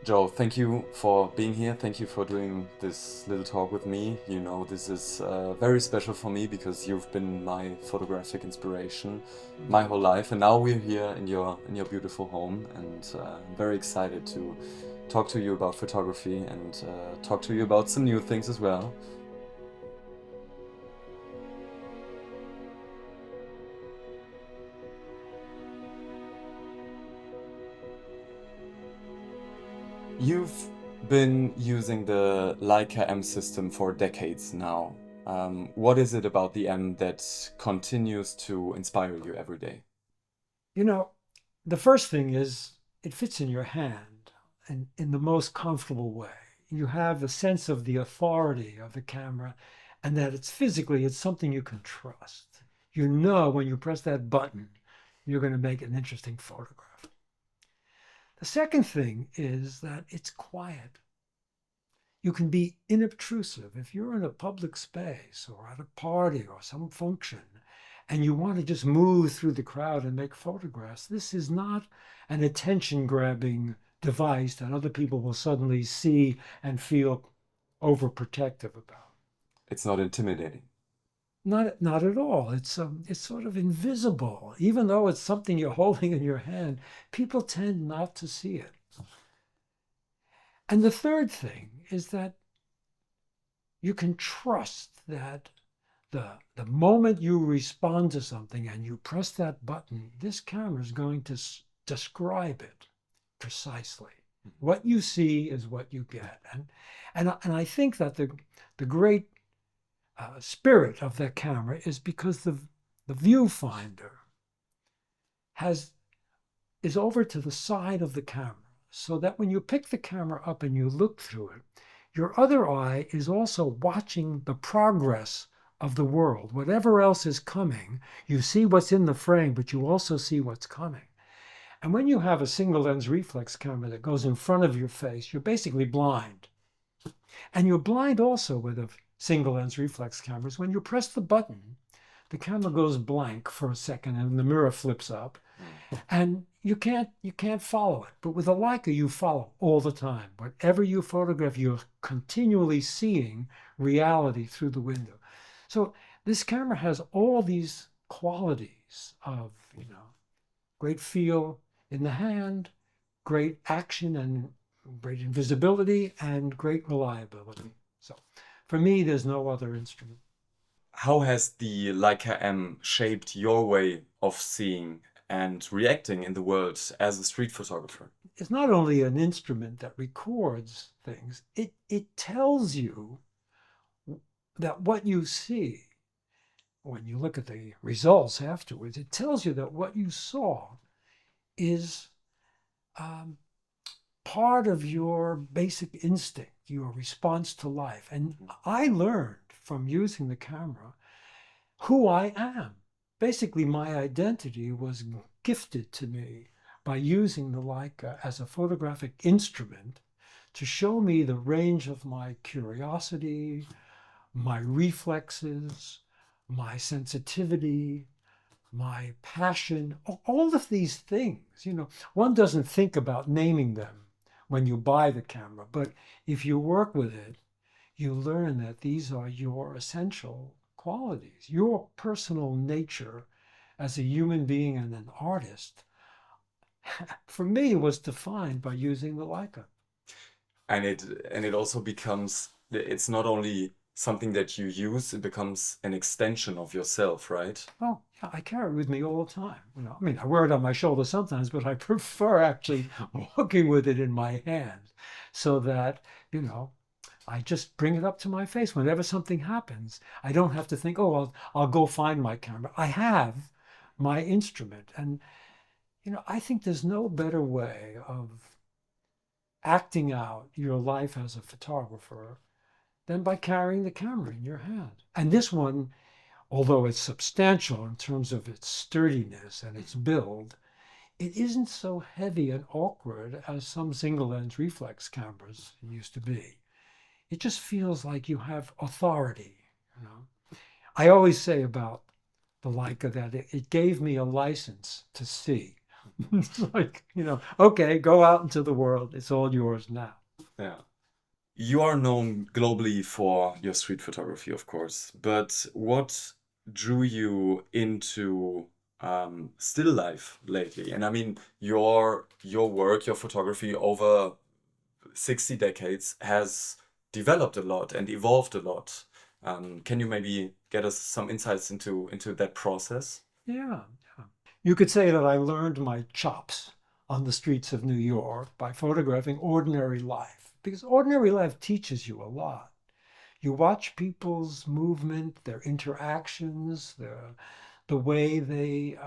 Joel, thank you for being here. Thank you for doing this little talk with me. You know, this is very special for me because you've been my photographic inspiration my whole life, and now we're here in your beautiful home, and I'm very excited to talk to you about photography and talk to you about some new things as well. You've been using the Leica M system for decades now. What is it about the M that continues to inspire you every day? You know, the first thing is it fits in your hand and in the most comfortable way. You have a sense of the authority of the camera and that it's something you can trust. You know when you press that button, you're going to make an interesting photograph. The second thing is that it's quiet. You can be inobtrusive. If you're in a public space or at a party or some function and you want to just move through the crowd and make photographs, this is not an attention grabbing device that other people will suddenly see and feel overprotective about. It's not intimidating. Not at all. It's sort of invisible. Even though it's something you're holding in your hand, people tend not to see it. And the third thing is that you can trust that the moment you respond to something and you press that button, this camera is going to describe it precisely. What you see is what you get. And I think that the great spirit of that camera is because the viewfinder is over to the side of the camera, so that when you pick the camera up and you look through it, your other eye is also watching the progress of the world. Whatever else is coming, you see what's in the frame, but you also see what's coming. And when you have a single lens reflex camera that goes in front of your face, you're basically blind. And you're blind also with a single lens reflex cameras. When you press the button, the camera goes blank for a second and the mirror flips up. And you can't follow it. But with a Leica, you follow all the time. Whatever you photograph, you're continually seeing reality through the window. So this camera has all these qualities of, great feel in the hand, great action and great invisibility, and great reliability. So for me, there's no other instrument. How has the Leica M shaped your way of seeing and reacting in the world as a street photographer? It's not only an instrument that records things, it tells you that what you see, when you look at the results afterwards, it tells you that what you saw is part of your basic instinct, your response to life. And I learned from using the camera who I am. Basically, my identity was gifted to me by using the Leica as a photographic instrument to show me the range of my curiosity, my reflexes, my sensitivity, my passion, all of these things. One doesn't think about naming them when you buy the camera, but if you work with it, you learn that these are your essential qualities. Your personal nature as a human being and an artist, for me, was defined by using the Leica. And it also becomes, it's not only something that you use, it becomes an extension of yourself, right? Well, yeah, I carry it with me all the time. I wear it on my shoulder sometimes, but I prefer actually walking with it in my hand so that, I just bring it up to my face whenever something happens. I don't have to think, oh, I'll go find my camera. I have my instrument. And, I think there's no better way of acting out your life as a photographer than by carrying the camera in your hand. And this one, although it's substantial in terms of its sturdiness and its build, it isn't so heavy and awkward as some single lens reflex cameras used to be. It just feels like you have authority. I always say about the Leica that it gave me a license to see. It's like, okay, go out into the world. It's all yours now. Yeah. You are known globally for your street photography, of course, but what drew you into still life lately? And I mean, your work, your photography over 60 decades has developed a lot and evolved a lot. Can you maybe get us some insights into that process? Yeah. You could say that I learned my chops on the streets of New York by photographing ordinary life, because ordinary life teaches you a lot. You watch people's movement, their interactions, the way they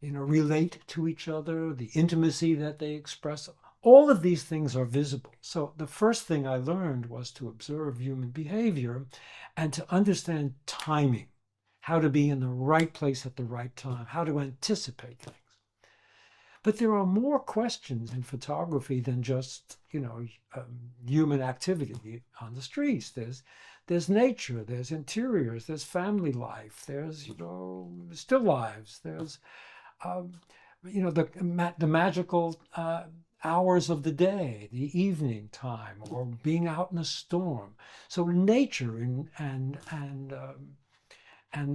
relate to each other, the intimacy that they express. All of these things are visible. So the first thing I learned was to observe human behavior and to understand timing, how to be in the right place at the right time, how to anticipate things. But there are more questions in photography than just, human activity on the streets. There's nature, there's interiors, there's family life, there's, still lives, there's, the magical hours of the day, the evening time, or being out in a storm. So nature and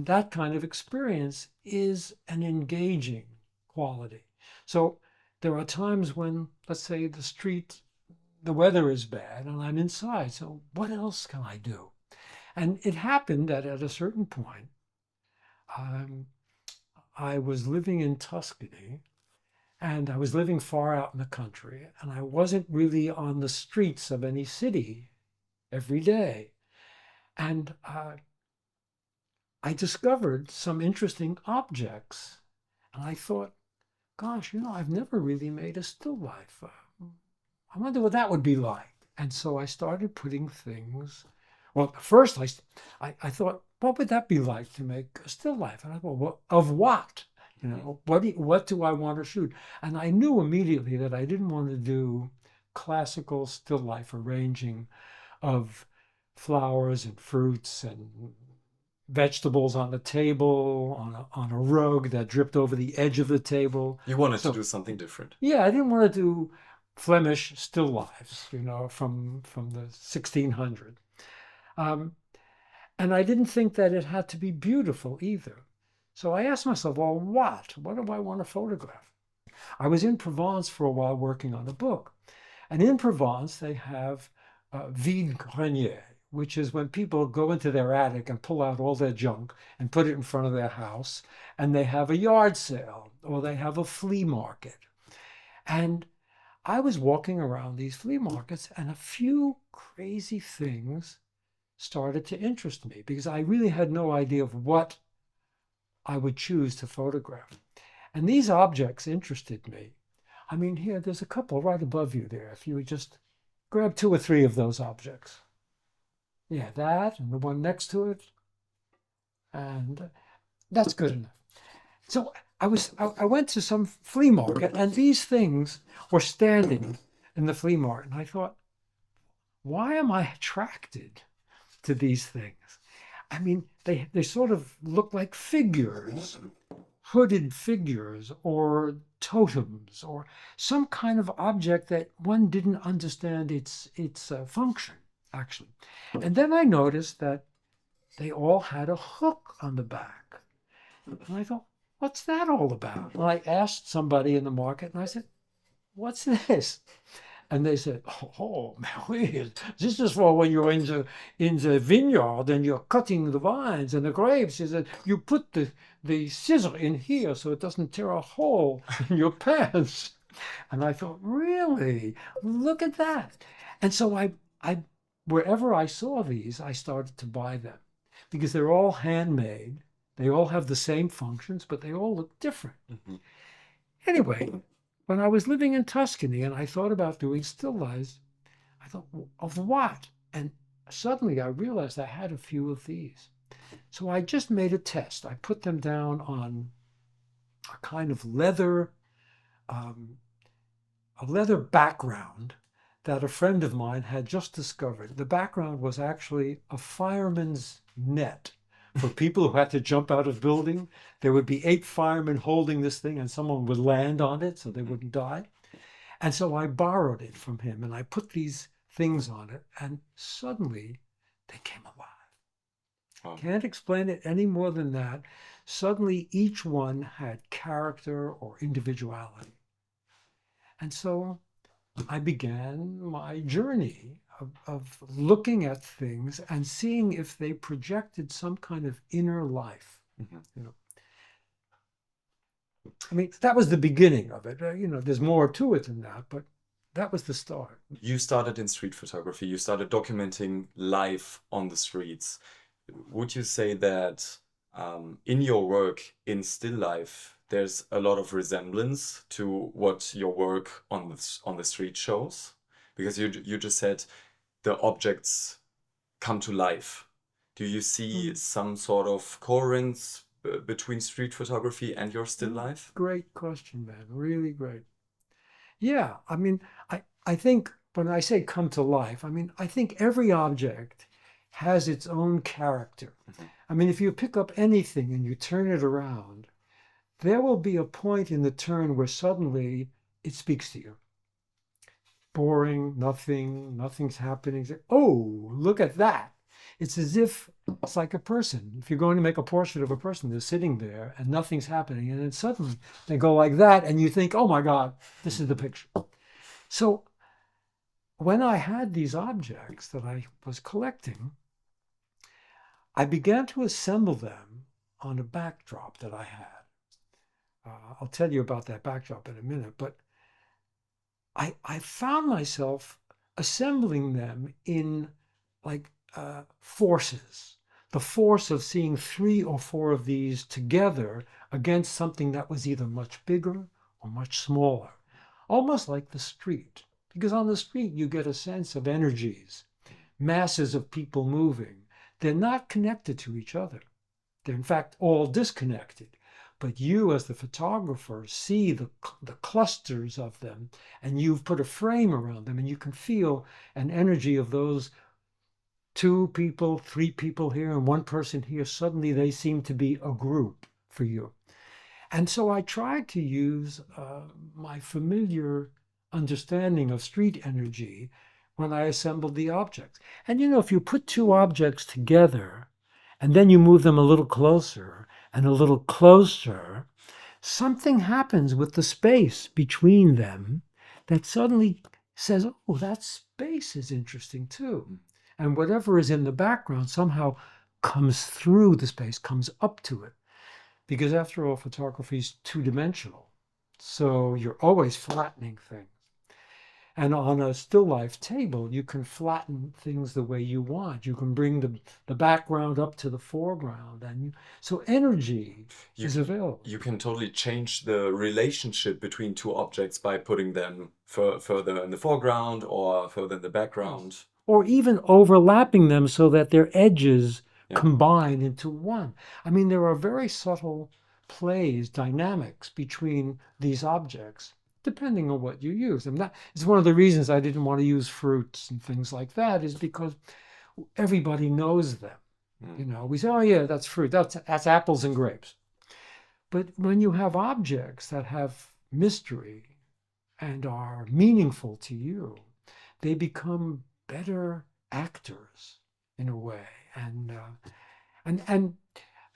that kind of experience is an engaging quality. So there are times when, let's say, the weather is bad and I'm inside. So what else can I do? And it happened that at a certain point, I was living in Tuscany and I was living far out in the country and I wasn't really on the streets of any city every day. And I discovered some interesting objects. And I thought, gosh, I've never really made a still life. I wonder what that would be like. And so I started putting things. Well, first I thought, what would that be like to make a still life? And I thought, well, of what? What do I want to shoot? And I knew immediately that I didn't want to do classical still life arranging of flowers and fruits and vegetables on the table, on a rug that dripped over the edge of the table. You wanted to do something different. Yeah, I didn't want to do Flemish still lifes, from the 1600. And I didn't think that it had to be beautiful either. So I asked myself, well, what? What do I want to photograph? I was in Provence for a while working on a book. And in Provence, they have vide-grenier, which is when people go into their attic and pull out all their junk and put it in front of their house, and they have a yard sale or they have a flea market. And I was walking around these flea markets and a few crazy things started to interest me because I really had no idea of what I would choose to photograph. And these objects interested me. I mean, here, there's a couple right above you there. If you would just grab 2 or 3 of those objects. Yeah, that and the one next to it. And that's good enough. So I went to some flea market and these things were standing in the flea market. And I thought, why am I attracted to these things? I mean, they sort of look like figures, hooded figures or totems or some kind of object that one didn't understand its function, actually. And then I noticed that they all had a hook on the back. And I thought, what's that all about? And I asked somebody in the market and I said, what's this? And they said, oh, Marie, this is for when you're in the vineyard and you're cutting the vines and the grapes. He said, you put the scissor in here so it doesn't tear a hole in your pants. And I thought, really? Look at that. And so I wherever I saw these, I started to buy them because they're all handmade. They all have the same functions, but they all look different. Mm-hmm. Anyway, when I was living in Tuscany and I thought about doing still lives, I thought, of what? And suddenly I realized I had a few of these. So I just made a test. I put them down on a kind of leather background that a friend of mine had just discovered. The background was actually a fireman's net for people who had to jump out of building. There would be 8 firemen holding this thing, and someone would land on it so they wouldn't die. And so I borrowed it from him, and I put these things on it, and suddenly they came alive. Oh. Can't explain it any more than that. Suddenly each one had character or individuality. And so I began my journey of looking at things and seeing if they projected some kind of inner life. You know, I mean, that was the beginning of it. You know, there's more to it than that, but that was the start. You started in street photography. You started documenting life on the streets. Would you say that in your work in still life, there's a lot of resemblance to what your work on the street shows? Because you just said the objects come to life. Do you see some sort of coherence between street photography and your still life? Great question, man. Really great. Yeah, I mean, I think when I say come to life, I mean, I think every object has its own character. I mean, if you pick up anything and you turn it around, there will be a point in the turn where suddenly it speaks to you. Boring, nothing's happening. Oh, look at that. It's as if it's like a person. If you're going to make a portrait of a person, they're sitting there and nothing's happening. And then suddenly they go like that and you think, oh my God, this is the picture. So when I had these objects that I was collecting, I began to assemble them on a backdrop that I had. I'll tell you about that backdrop in a minute, but I found myself assembling them in like forces. The force of seeing 3 or 4 of these together against something that was either much bigger or much smaller, almost like the street. Because on the street you get a sense of energies, masses of people moving. They're not connected to each other. They're in fact all disconnected. But you as the photographer see the clusters of them, and you've put a frame around them, and you can feel an energy of those 2 people, 3 people here, and 1 person here. Suddenly they seem to be a group for you. And so I tried to use my familiar understanding of street energy when I assembled the objects. And you know, if you put 2 objects together, and then you move them a little closer and a little closer, something happens with the space between them that suddenly says, oh, that space is interesting too. And whatever is in the background somehow comes through the space, comes up to it. Because after all, photography is 2-dimensional. So you're always flattening things. And on a still life table, you can flatten things the way you want. You can bring the background up to the foreground. And so energy is available. You can totally change the relationship between 2 objects by putting them further in the foreground or further in the background. Or even overlapping them so that their edges combine into one. I mean, there are very subtle plays, dynamics between these objects, depending on what you use. And that is one of the reasons I didn't want to use fruits and things like that, is because everybody knows them. You know, we say, oh yeah, that's fruit, that's apples and grapes. But when you have objects that have mystery and are meaningful to you, they become better actors in a way. And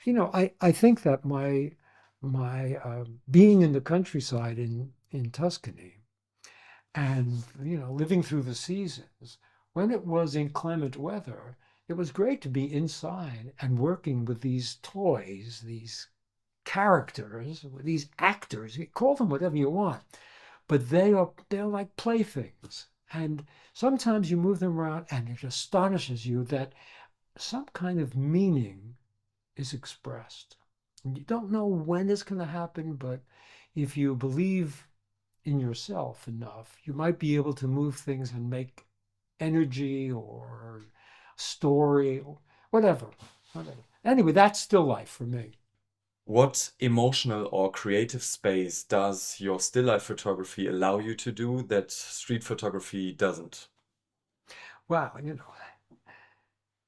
you know, I think that my being in the countryside in Tuscany and, you know, living through the seasons, when it was inclement weather, it was great to be inside and working with these toys, these characters, these actors. You call them whatever you want, but they're like playthings. And sometimes you move them around and it astonishes you that some kind of meaning is expressed. And you don't know when it's going to happen, but if you believe in yourself enough, you might be able to move things and make energy or story or whatever. Anyway, that's still life for me. What emotional or creative space does your still life photography allow you to do that street photography doesn't? Wow, you know,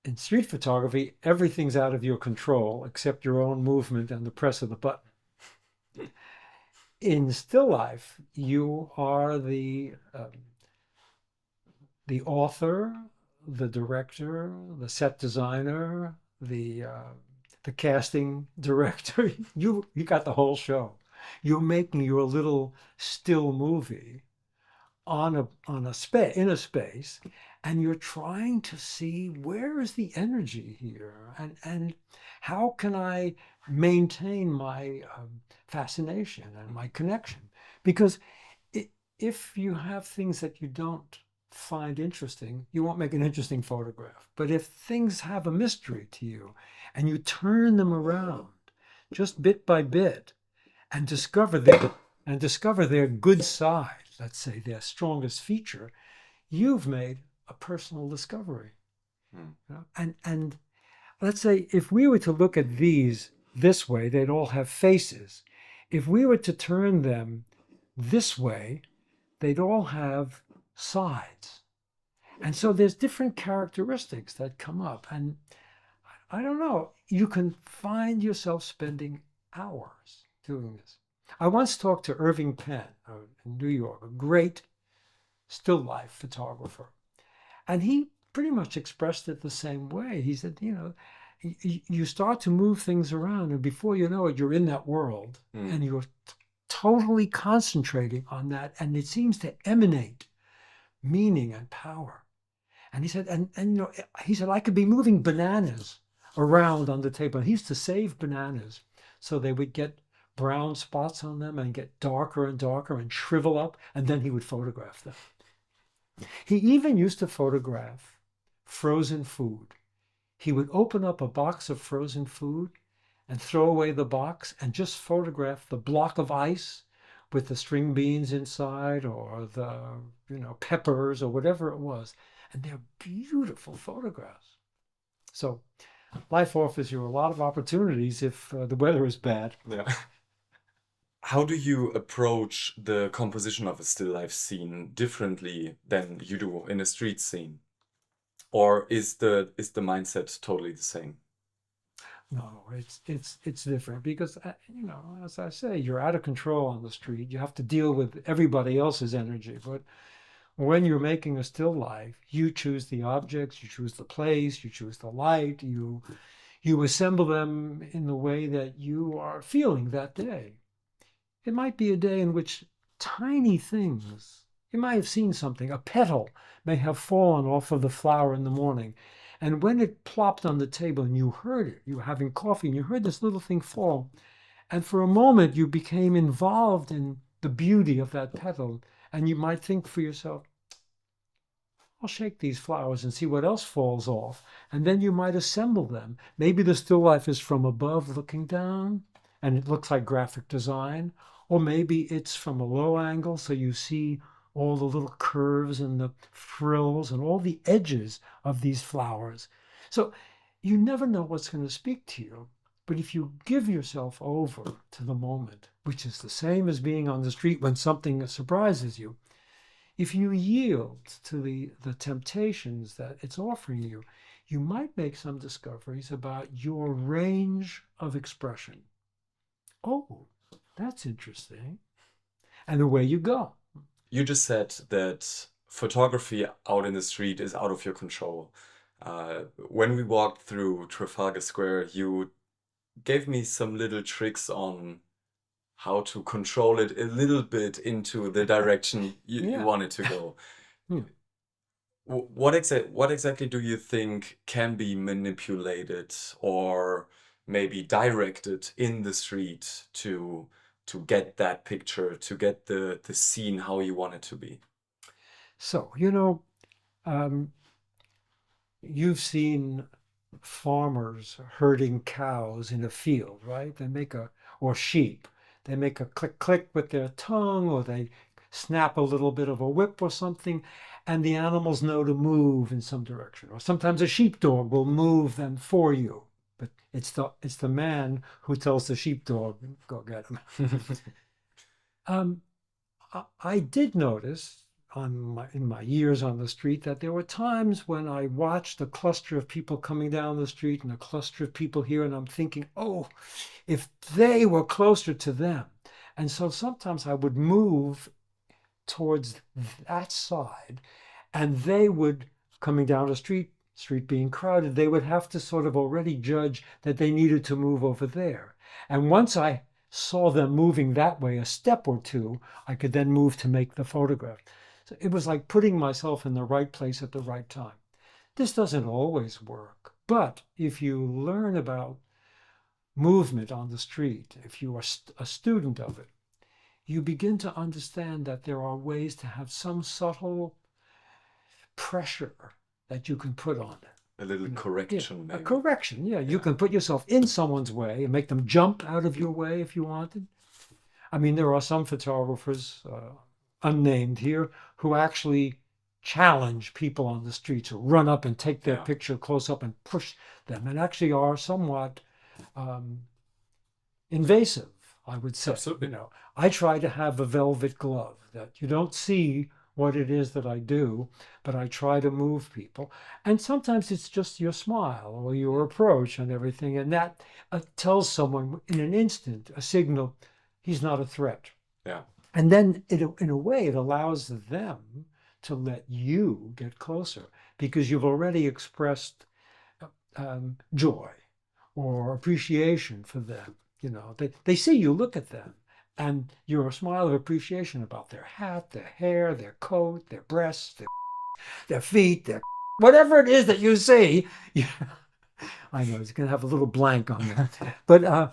In street photography, everything's out of your control except your own movement and the press of the button. In still life, you are the author, the director, the set designer, the casting director. You got the whole show. You're making your little still movie on a space in a space, and you're trying to see where is the energy here, and how can I maintain my fascination and my connection, because if you have things that you don't find interesting, you won't make an interesting photograph. But if things have a mystery to you and you turn them around just bit by bit and discover their good side, let's say their strongest feature, you've made a personal discovery. Mm. You know? And let's say if we were to look at these this way, they'd all have faces. If we were to turn them this way, they'd all have sides. And so there's different characteristics that come up. And I don't know, you can find yourself spending hours doing this. I once talked to Irving Penn in New York, a great still life photographer. And he pretty much expressed it the same way. He said, you know, you start to move things around, and before you know it, you're in that world, and you're totally concentrating on that, and it seems to emanate meaning and power. And he said, and you know, he said, I could be moving bananas around on the table. He used to save bananas so they would get brown spots on them and get darker and darker and shrivel up, and then he would photograph them. He even used to photograph frozen food. He would open up a box of frozen food and throw away the box and just photograph the block of ice with the string beans inside, or the, you know, peppers or whatever it was. And they're beautiful photographs. So life offers you a lot of opportunities if the weather is bad. Yeah. How do you approach the composition of a still life scene differently than you do in a street scene? Or is the mindset totally the same? No, it's different because, you know, as I say, you're out of control on the street. You have to deal with everybody else's energy. But when you're making a still life, you choose the objects, you choose the place, you choose the light, you assemble them in the way that you are feeling that day. It might be a day in which tiny things, you might have seen something, a petal may have fallen off of the flower in the morning. And when it plopped on the table and you heard it, you were having coffee and you heard this little thing fall. And for a moment, you became involved in the beauty of that petal. And you might think for yourself, I'll shake these flowers and see what else falls off. And then you might assemble them. Maybe the still life is from above looking down and it looks like graphic design. Or maybe it's from a low angle, so you see all the little curves and the frills and all the edges of these flowers. So you never know what's going to speak to you. But if you give yourself over to the moment, which is the same as being on the street when something surprises you, if you yield to the temptations that it's offering you, you might make some discoveries about your range of expression. Oh, that's interesting. And away you go. You just said that photography out in the street is out of your control. When we walked through Trafalgar Square, you gave me some little tricks on how to control it a little bit into the direction you want it to go. Yeah. What exactly do you think can be manipulated or maybe directed in the street to get that picture, to get the scene how you want it to be? So, you know, you've seen farmers herding cows in a field, right? Or sheep. They make a click click with their tongue, or they snap a little bit of a whip or something, and the animals know to move in some direction. Or sometimes a sheepdog will move them for you. But it's the man who tells the sheepdog, go get him. I did notice in my years on the street that there were times when I watched a cluster of people coming down the street and a cluster of people here, and I'm thinking, oh, if they were closer to them. And so sometimes I would move towards that side, and they would, coming down the street being crowded, they would have to sort of already judge that they needed to move over there. And once I saw them moving that way a step or two, I could then move to make the photograph. So it was like putting myself in the right place at the right time. This doesn't always work, but if you learn about movement on the street, if you are a student of it, you begin to understand that there are ways to have some subtle pressure that you can put on it. A little correction. Yeah, a correction, yeah. You can put yourself in someone's way and make them jump out of your way if you wanted. I mean, there are some photographers, unnamed here, who actually challenge people on the street to run up and take their picture close up and push them, and actually are somewhat invasive, I would say. Absolutely. I try to have a velvet glove that you don't see what it is that I do, but I try to move people. And sometimes it's just your smile or your approach and everything, and that tells someone in an instant, a signal, he's not a threat. Yeah. And then in a way, it allows them to let you get closer because you've already expressed joy or appreciation for them. They see you look at them, and your smile of appreciation about their hat, their hair, their coat, their breasts, their feet, their whatever it is that you see. I know it's going to have a little blank on that. But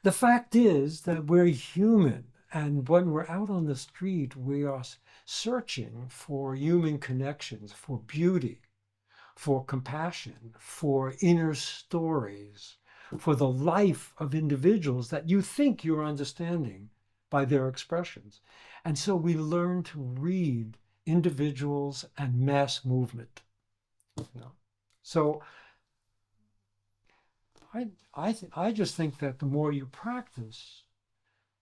the fact is that we're human. And when we're out on the street, we are searching for human connections, for beauty, for compassion, for inner stories, for the life of individuals that you think you're understanding by their expressions. And so we learn to read individuals and mass movement. So I just think that the more you practice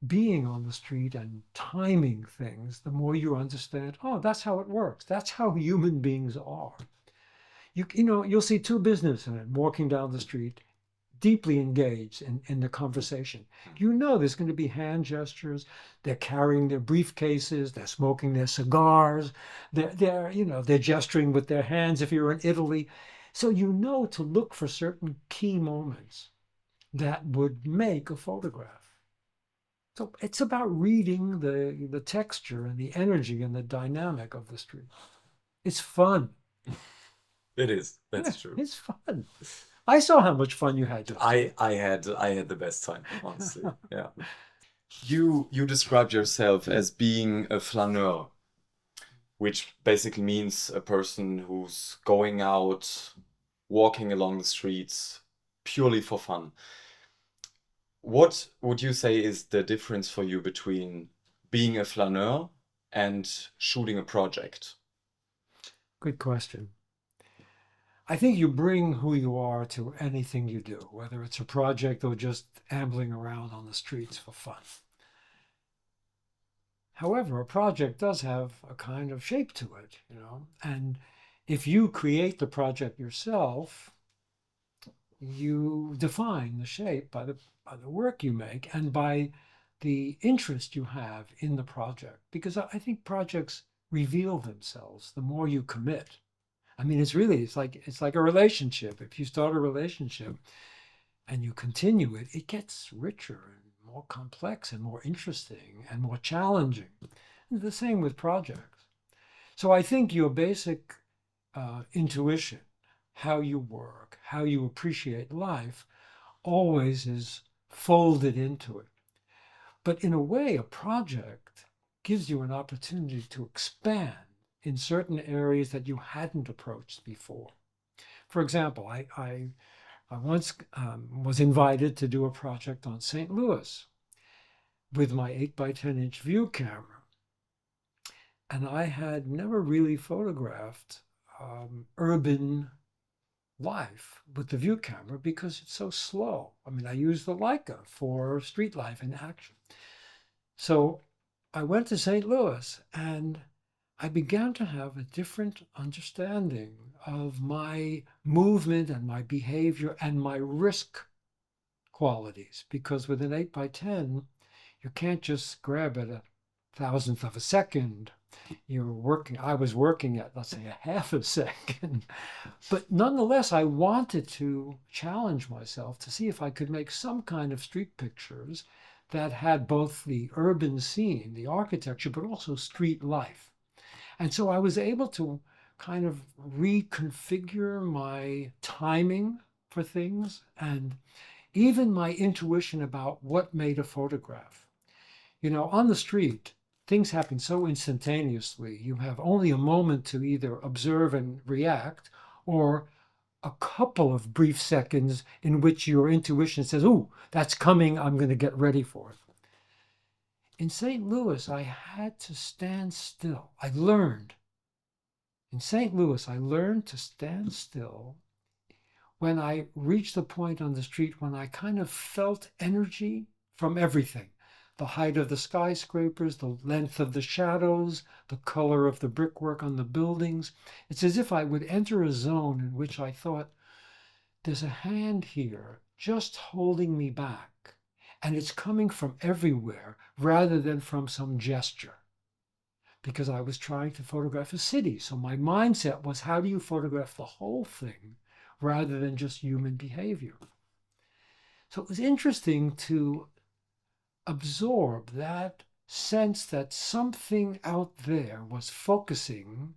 being on the street and timing things, the more you understand, oh, that's how it works. That's how human beings are. You'll see two businessmen walking down the street, deeply engaged in the conversation. There's going to be hand gestures. They're carrying their briefcases. They're smoking their cigars. They're gesturing with their hands if you're in Italy. So to look for certain key moments that would make a photograph. So it's about reading the texture and the energy and the dynamic of the street. It's fun. It is. That's true. It's fun. I saw how much fun you had. I had the best time, honestly. Yeah. You described yourself as being a flaneur, which basically means a person who's going out, walking along the streets purely for fun. What would you say is the difference for you between being a flaneur and shooting a project? Good question. I think you bring who you are to anything you do, whether it's a project or just ambling around on the streets for fun. However, a project does have a kind of shape to it, and if you create the project yourself, you define the shape by the work you make and by the interest you have in the project. Because I think projects reveal themselves the more you commit. I mean, it's like a relationship. If you start a relationship and you continue it, it gets richer and more complex and more interesting and more challenging. And the same with projects. So I think your basic intuition, how you work, how you appreciate life, always is folded into it. But in a way, a project gives you an opportunity to expand in certain areas that you hadn't approached before. For example, I once was invited to do a project on St. Louis with my 8x10-inch view camera. And I had never really photographed urban life with the view camera because it's so slow. I mean, I use the Leica for street life in action. So I went to St. Louis and I began to have a different understanding of my movement and my behavior and my risk qualities. Because with an 8 by 10, you can't just grab at a thousandth of a second. I was working at, let's say, a half a second. But nonetheless, I wanted to challenge myself to see if I could make some kind of street pictures that had both the urban scene, the architecture, but also street life. And so I was able to kind of reconfigure my timing for things and even my intuition about what made a photograph. On the street, things happen so instantaneously. You have only a moment to either observe and react, or a couple of brief seconds in which your intuition says, "Ooh, that's coming. I'm going to get ready for it." In St. Louis, I had to stand still. In St. Louis, I learned to stand still when I reached the point on the street when I kind of felt energy from everything. The height of the skyscrapers, the length of the shadows, the color of the brickwork on the buildings. It's as if I would enter a zone in which I thought, there's a hand here just holding me back, and it's coming from everywhere rather than from some gesture. Because I was trying to photograph a city. So my mindset was, how do you photograph the whole thing rather than just human behavior? So it was interesting to absorb that sense that something out there was focusing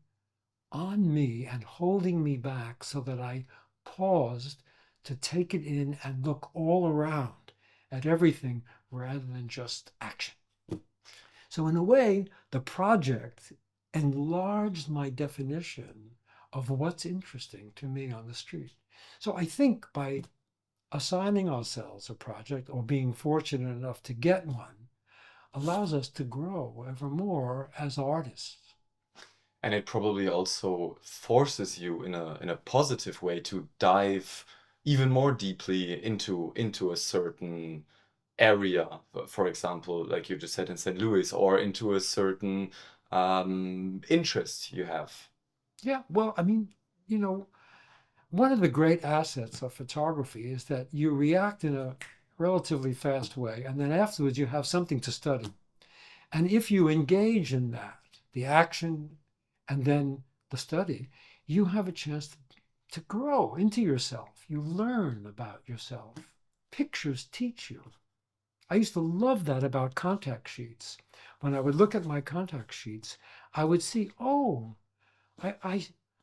on me and holding me back, so that I paused to take it in and look all around at everything rather than just action. So in a way, the project enlarged my definition of what's interesting to me on the street. So I think by assigning ourselves a project, or being fortunate enough to get one, allows us to grow ever more as artists. And it probably also forces you in a positive way to dive even more deeply into a certain area, for example, like you just said in St. Louis, or into a certain interest you have. Yeah, well, I mean, one of the great assets of photography is that you react in a relatively fast way, and then afterwards you have something to study. And if you engage in that, the action and then the study, you have a chance to grow into yourself. You learn about yourself. Pictures teach you. I used to love that about contact sheets. When I would look at my contact sheets, I would see, oh,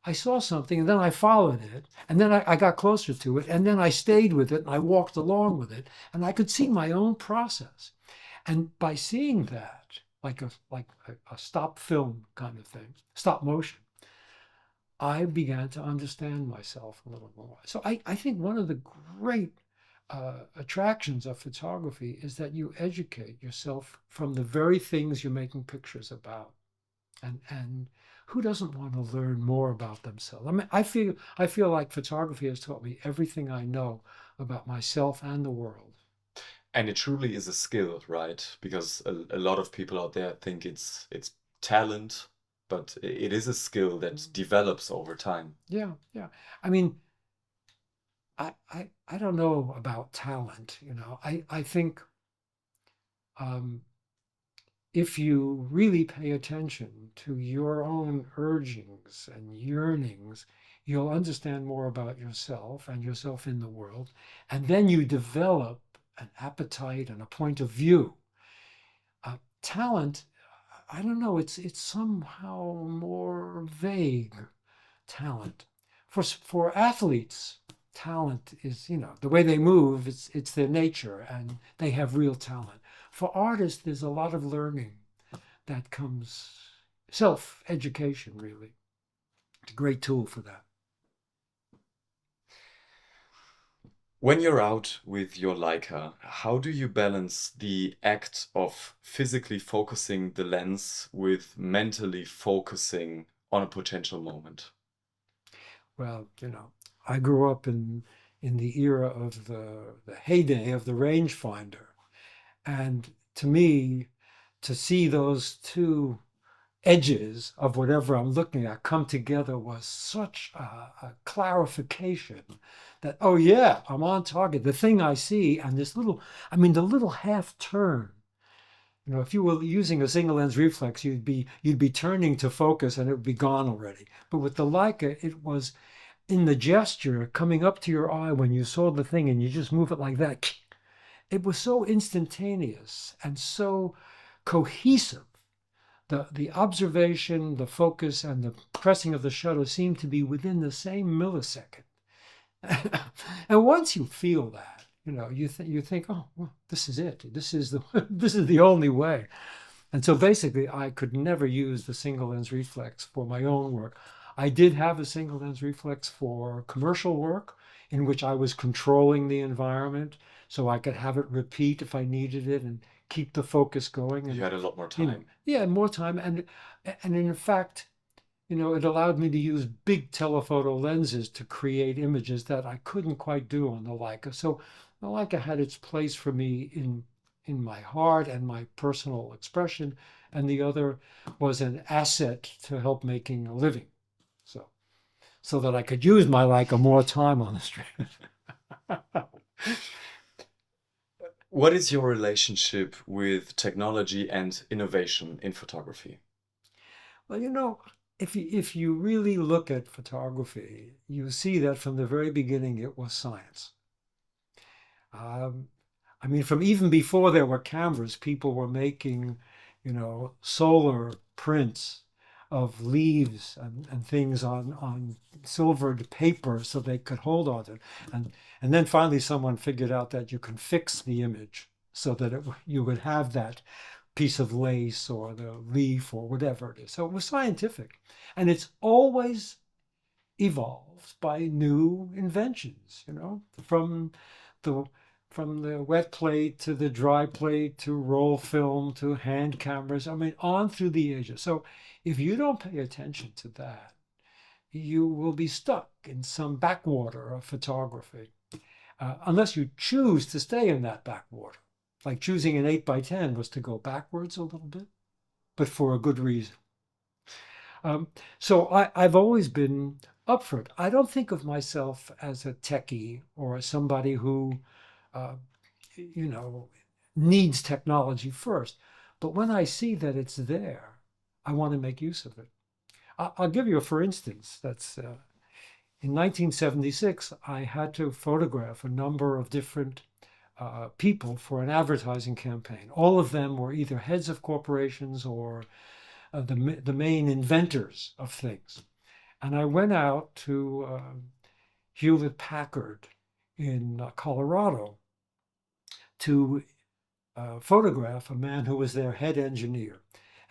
I saw something, and then I followed it, and then I got closer to it, and then I stayed with it, and I walked along with it, and I could see my own process. And by seeing that, like a stop film kind of thing, stop motion, I began to understand myself a little more. So I think one of the great attractions of photography is that you educate yourself from the very things you're making pictures about. And who doesn't want to learn more about themselves? I mean, I feel like photography has taught me everything I know about myself and the world. And it truly is a skill, right? Because a lot of people out there think it's talent, but it is a skill that develops over time. Yeah, yeah. I mean, I don't know about talent, I think if you really pay attention to your own urgings and yearnings, you'll understand more about yourself and yourself in the world. And then you develop an appetite and a point of view. Talent, I don't know, it's somehow more vague, talent. For athletes, talent is, the way they move, it's their nature, and they have real talent. For artists, there's a lot of learning that comes, self-education, really. It's a great tool for that. When you're out with your Leica, how do you balance the act of physically focusing the lens with mentally focusing on a potential moment? Well, I grew up in the era of the heyday of the rangefinder. And to me, to see those two edges of whatever I'm looking at come together was such a clarification that, oh yeah, I'm on target. The thing I see and this little, I mean, the little half turn. You know, if you were using a single lens reflex, you'd be turning to focus and it would be gone already. But with the Leica, it was in the gesture coming up to your eye when you saw the thing and you just move it like that. It was so instantaneous and so cohesive. The observation, the focus, and the pressing of the shutter seemed to be within the same millisecond. And once you feel that, you know, you think, oh, well, this is it. This is the this is the only way. And so basically, I could never use the single lens reflex for my own work. I did have a single lens reflex for commercial work in which I was controlling the environment so I could have it repeat if I needed it and keep the focus going. And You had a lot more you know, time. yeah, more time. And in fact, you know, it allowed me to use big telephoto lenses to create images that I couldn't quite do on the Leica. So the Leica had its place for me in my heart and my personal expression, and the other was an asset to help making a living. So that I could use my Leica more time on the street. What is your relationship with technology and innovation in photography? Well, you know, if you really look at photography, you see that from the very beginning it was science. I mean, from even before there were cameras, people were making, you know, solar prints of leaves and things on silvered paper so they could hold on to it. And then finally someone figured out that you can fix the image so that you would have that piece of lace or the leaf or whatever it is. So it was scientific. And it's always evolved by new inventions, you know, the from the wet plate to the dry plate to roll film to hand cameras, I mean, on through the ages. So if you don't pay attention to that, you will be stuck in some backwater of photography, unless you choose to stay in that backwater. Like choosing an 8x10 was to go backwards a little bit, but for a good reason. So I've always been up for it. I don't think of myself as a techie or as somebody who you know, needs technology first. But when I see that it's there, I want to make use of it. I'll give you a for instance. That's in 1976, I had to photograph a number of different people for an advertising campaign. All of them were either heads of corporations or the main inventors of things. And I went out to Hewlett Packard in Colorado to photograph a man who was their head engineer.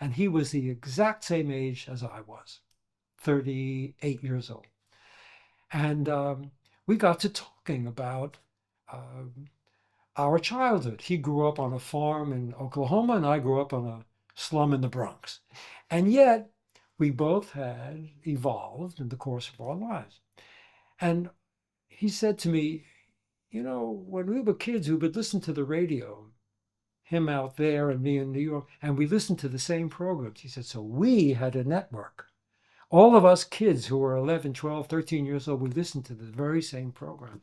And he was the exact same age as I was, 38 years old. And we got to talking about our childhood. He grew up on a farm in Oklahoma, and I grew up on a slum in the Bronx. And yet, we both had evolved in the course of our lives. And he said to me, you know, when we were kids, we would listen to the radio, him out there and me in New York, and we listened to the same programs. He said, so we had a network. All of us kids who were 11, 12, 13 years old, we listened to the very same program.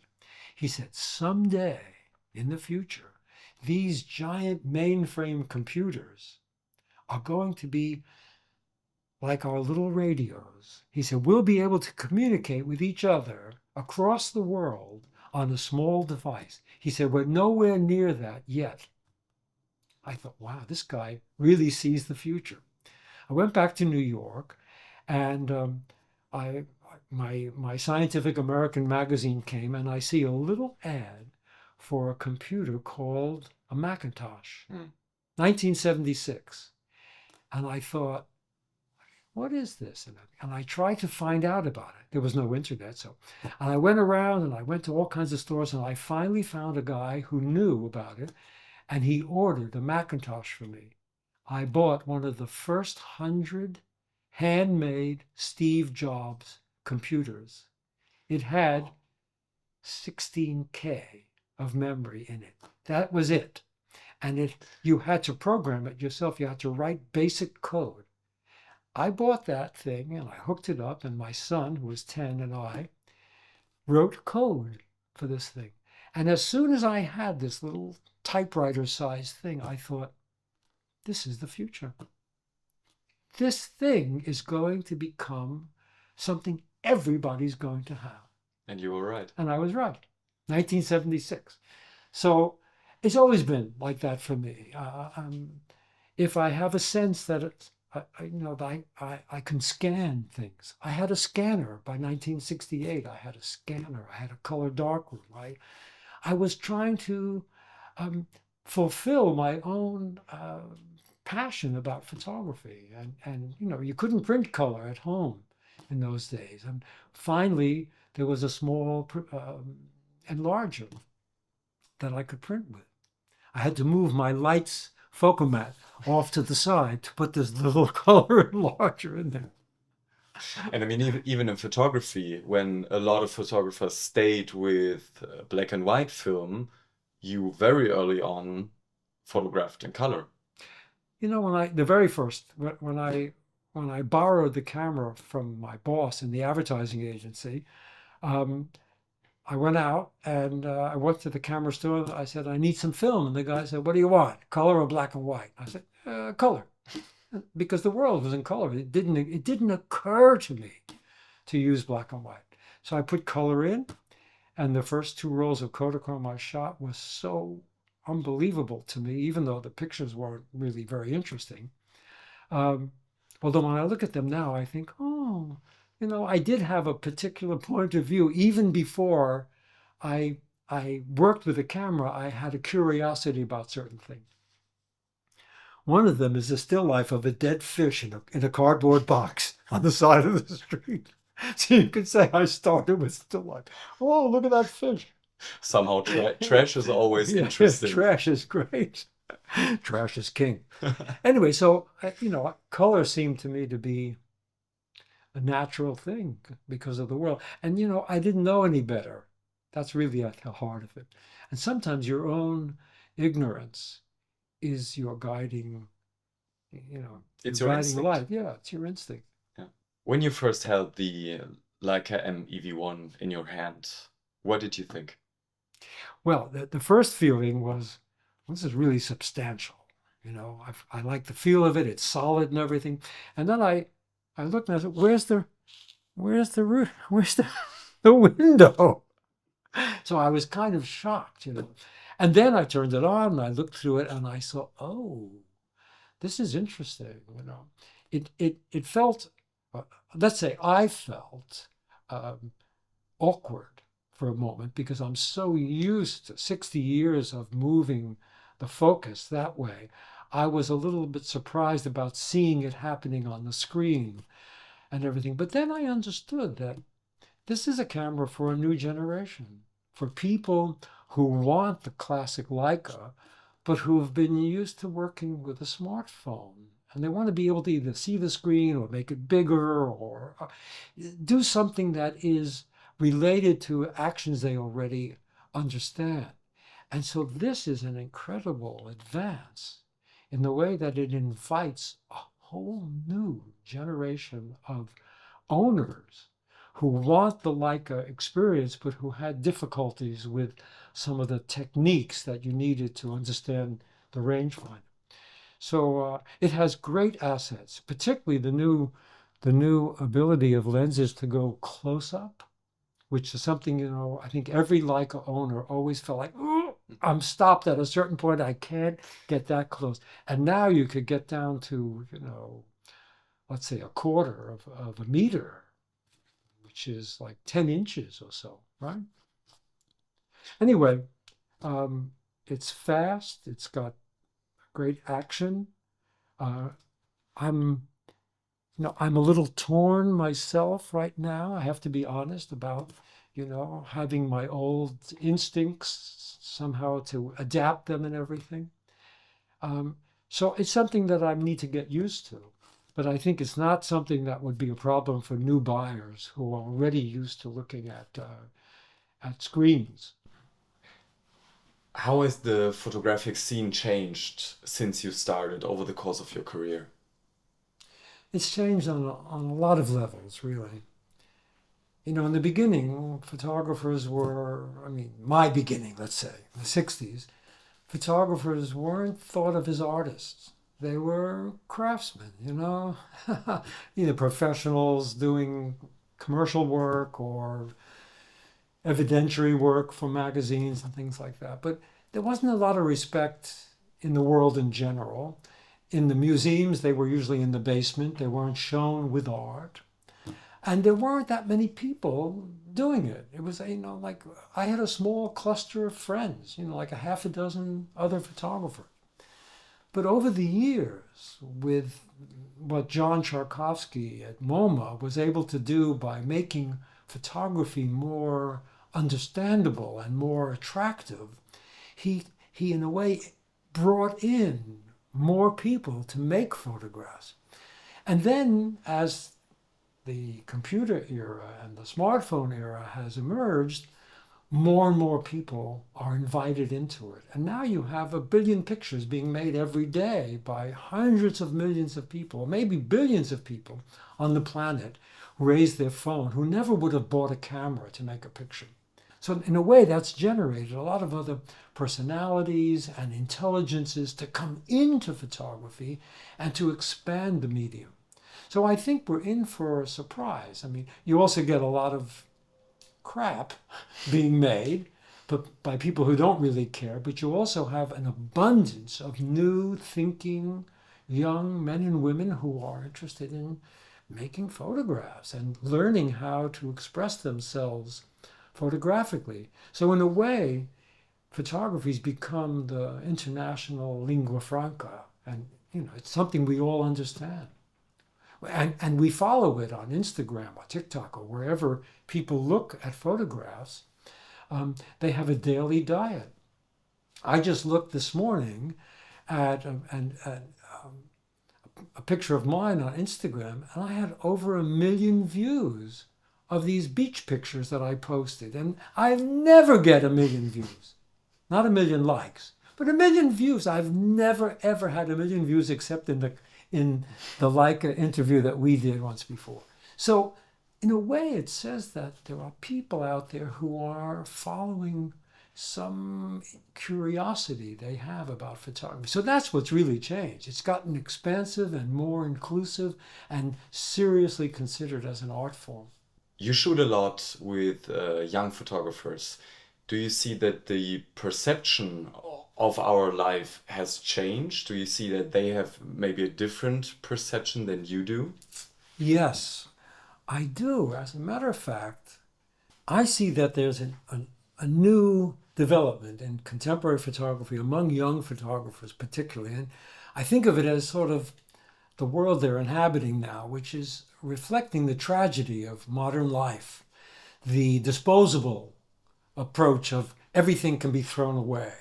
He said, someday in the future, these giant mainframe computers are going to be like our little radios. He said, we'll be able to communicate with each other across the world on a small device. He said, we're nowhere near that yet. I thought, wow, this guy really sees the future. I went back to New York, and my Scientific American magazine came, and I see a little ad for a computer called a Macintosh, 1976. And I thought, what is this? And I tried to find out about it. There was no internet. And I went around and I went to all kinds of stores, and I finally found a guy who knew about it, and he ordered a Macintosh for me. I bought one of the first 100 handmade Steve Jobs computers. It had 16K of memory in it. That was it. And you had to program it yourself. You had to write basic code. I bought that thing and I hooked it up, and my son, who was 10, and I wrote code for this thing. And as soon as I had this little typewriter-sized thing, I thought, this is the future. This thing is going to become something everybody's going to have. And you were right. And I was right. 1976. So it's always been like that for me. If I have a sense that it's, I can scan things. I had a scanner by 1968. I had a scanner. I had a color darkroom. I was trying to fulfill my own passion about photography. And you couldn't print color at home in those days. And finally, there was a small enlarger that I could print with. I had to move my lights Focomat off to the side to put this little color enlarger in there. And I mean, even in photography, when a lot of photographers stayed with black and white film, you very early on photographed in color. The very first, when I borrowed the camera from my boss in the advertising agency, I went out and I went to the camera store. I said, I need some film. And the guy said, what do you want? Color or black and white? I said, color. Because the world was in color. It didn't occur to me to use black and white. So I put color in, and the first 2 rolls of Kodachrome I shot was so unbelievable to me, even though the pictures weren't really very interesting. Although when I look at them now, I think, oh, I did have a particular point of view. Even before I worked with a camera, I had a curiosity about certain things. One of them is the still life of a dead fish in a cardboard box on the side of the street. So you could say I started with still life. Oh, look at that fish. Somehow trash is always interesting. Trash is great. Trash is king. Anyway, so, color seemed to me to be a natural thing because of the world. And, I didn't know any better. That's really at the heart of it. And sometimes your own ignorance is your guiding, it's your guiding instinct. life. Yeah, it's your instinct. Yeah. When you first held the Leica M EV1 in your hand, what did you think? Well, the first feeling was, this is really substantial. I like the feel of it. It's solid and everything. And then I looked and I said, where's the window? So I was kind of shocked, And then I turned it on and I looked through it and I saw, oh, this is interesting, It felt, let's say I felt awkward for a moment because I'm so used to 60 years of moving the focus that way. I was a little bit surprised about seeing it happening on the screen and everything. But then I understood that this is a camera for a new generation, for people who want the classic Leica, but who have been used to working with a smartphone. And they want to be able to either see the screen or make it bigger or do something that is related to actions they already understand. And so this is an incredible advance in the way that it invites a whole new generation of owners who want the Leica experience, but who had difficulties with some of the techniques that you needed to understand the rangefinder. So it has great assets, particularly the new ability of lenses to go close up, which is something, I think every Leica owner always felt like, oh, I'm stopped at a certain point. I can't get that close. And now you could get down to, let's say a quarter of a meter, which is like 10 inches or so, right? Anyway, it's fast. It's got great action. I'm a little torn myself right now. I have to be honest about, having my old instincts somehow to adapt them and everything. So it's something that I need to get used to. But I think it's not something that would be a problem for new buyers who are already used to looking at screens. How has the photographic scene changed since you started over the course of your career? It's changed on a lot of levels, really. You know, in the beginning, photographers were, I mean, my beginning, let's say, the 60s, photographers weren't thought of as artists. They were craftsmen, you know, either professionals doing commercial work or evidentiary work for magazines and things like that. But there wasn't a lot of respect in the world in general. In the museums, they were usually in the basement. They weren't shown with art. And there weren't that many people doing it. It was, you know, like I had a small cluster of friends, you know, like a half a dozen other photographers. But over the years, with what John Charkovsky at MoMA was able to do by making photography more understandable and more attractive, he in a way brought in more people to make photographs. And then as the computer era and the smartphone era has emerged, more and more people are invited into it. And now you have 1 billion pictures being made every day by hundreds of millions of people, maybe billions of people on the planet who raise their phone, who never would have bought a camera to make a picture. So in a way, that's generated a lot of other personalities and intelligences to come into photography and to expand the medium. So I think we're in for a surprise. I mean, you also get a lot of crap being made, but by people who don't really care, but you also have an abundance of new thinking young men and women who are interested in making photographs and learning how to express themselves photographically. So in a way, photography's become the international lingua franca, and you know, it's something we all understand. And we follow it on Instagram or TikTok or wherever people look at photographs. They have a daily diet. I just looked this morning at a picture of mine on Instagram, and I had over 1 million views of these beach pictures that I posted. And I never get 1 million views, not 1 million likes, but 1 million views. I've never, ever had 1 million views except in the Leica interview that we did once before. So in a way, it says that there are people out there who are following some curiosity they have about photography. So that's what's really changed. It's gotten expansive and more inclusive and seriously considered as an art form. You shoot a lot with young photographers. Do you see that the perception of our life has changed? Do you see that they have maybe a different perception than you do? Yes, I do. As a matter of fact, I see that there's a new development in contemporary photography among young photographers particularly. And I think of it as sort of the world they're inhabiting now, which is reflecting the tragedy of modern life, the disposable approach of everything can be thrown away.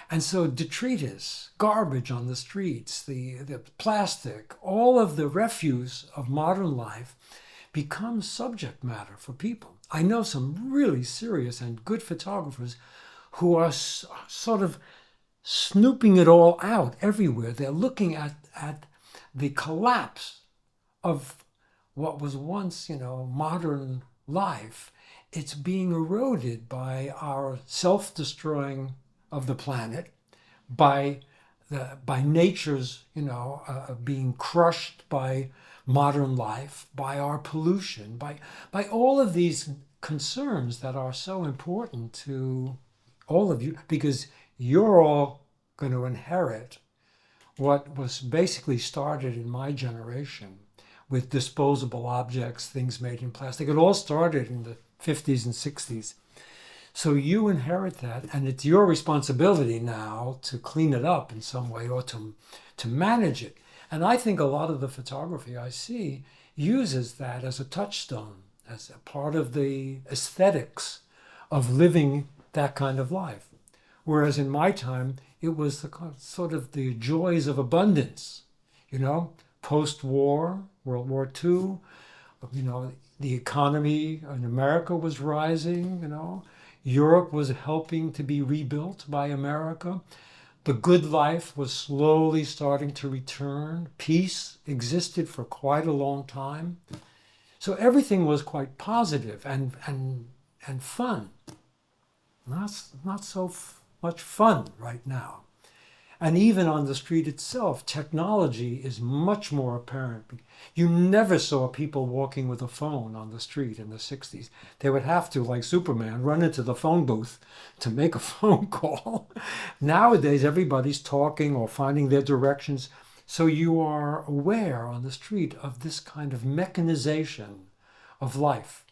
And so detritus, garbage on the streets, the plastic, all of the refuse of modern life becomes subject matter for people. I know some really serious and good photographers who are sort of snooping it all out everywhere. They're looking at the collapse of what was once, you know, modern life. It's being eroded by our self-destroying of the planet, by nature's, you know, being crushed by modern life, by our pollution, by all of these concerns that are so important to all of you, because you're all going to inherit what was basically started in my generation with disposable objects, things made in plastic. It all started in the 50s and 60s. So you inherit that, and it's your responsibility now to clean it up in some way or to manage it. And I think a lot of the photography I see uses that as a touchstone, as a part of the aesthetics of living that kind of life. Whereas in my time, it was the sort of the joys of abundance, you know, post-war, World War II, you know, the economy in America was rising, you know, Europe was helping to be rebuilt by America. The good life was slowly starting to return. Peace existed for quite a long time. So everything was quite positive and fun. Not so much fun right now. And even on the street itself, technology is much more apparent. You never saw people walking with a phone on the street in the 60s. They would have to, like Superman, run into the phone booth to make a phone call. Nowadays, everybody's talking or finding their directions. So you are aware on the street of this kind of mechanization of life.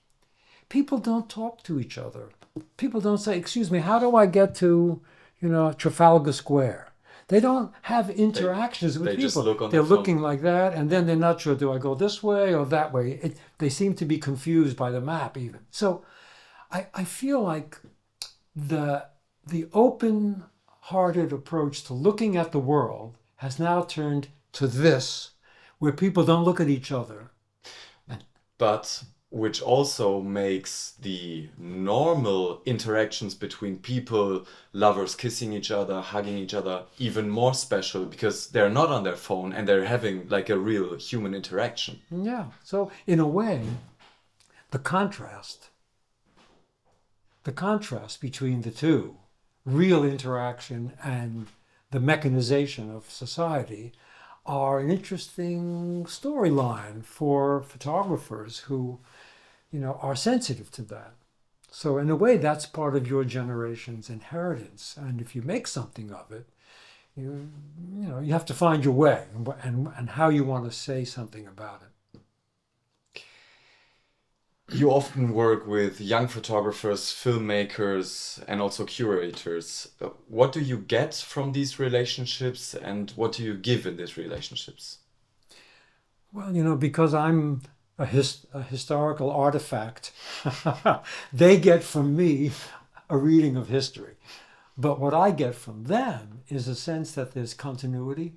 People don't talk to each other. People don't say, excuse me, how do I get to, Trafalgar Square? They don't have interactions with people. Just look on they're the phone. looking like that, and then they're not sure, do I go this way or that way? They seem to be confused by the map even. So I feel like the open-hearted approach to looking at the world has now turned to this, where people don't look at each other. But which also makes the normal interactions between people, lovers kissing each other, hugging each other, even more special because they're not on their phone and they're having like a real human interaction. Yeah. So in a way, the contrast between the two, real interaction and the mechanization of society, are an interesting storyline for photographers who are sensitive to that. So in a way, that's part of your generation's inheritance. And if you make something of it, you have to find your way and how you want to say something about it. You often work with young photographers, filmmakers, and also curators. What do you get from these relationships and what do you give in these relationships? Well, because I'm a historical artifact, they get from me a reading of history. But what I get from them is a sense that there's continuity,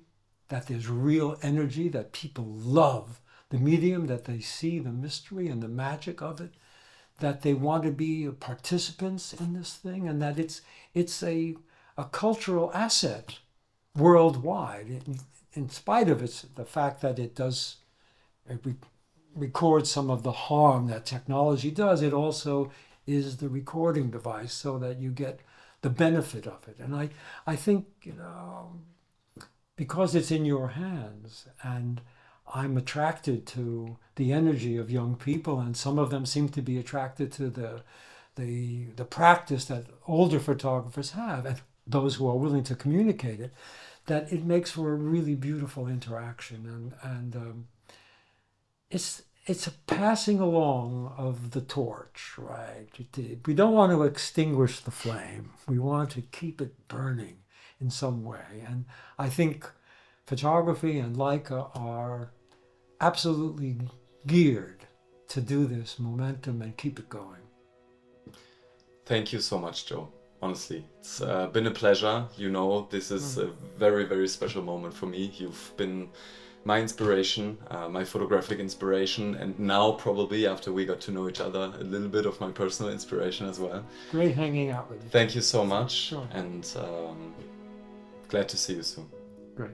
that there's real energy, that people love the medium, that they see the mystery and the magic of it, that they want to be participants in this thing, and that it's a cultural asset worldwide, in spite of the fact that it records some of the harm that technology does. It also is the recording device so that you get the benefit of it. And I think, because it's in your hands, and I'm attracted to the energy of young people, and some of them seem to be attracted to the practice that older photographers have, and those who are willing to communicate it, that it makes for a really beautiful interaction. And it's a passing along of the torch, right? We don't want to extinguish the flame. We want to keep it burning in some way. And I think photography and Leica are absolutely geared to do this momentum and keep it going. Thank you so much, Joe. Honestly, it's been a pleasure. This is a very, very special moment for me. You've been my inspiration, my photographic inspiration, and now probably after we got to know each other, a little bit of my personal inspiration as well. Great hanging out with you. Thank you so much, Sure. and glad to see you soon. Great.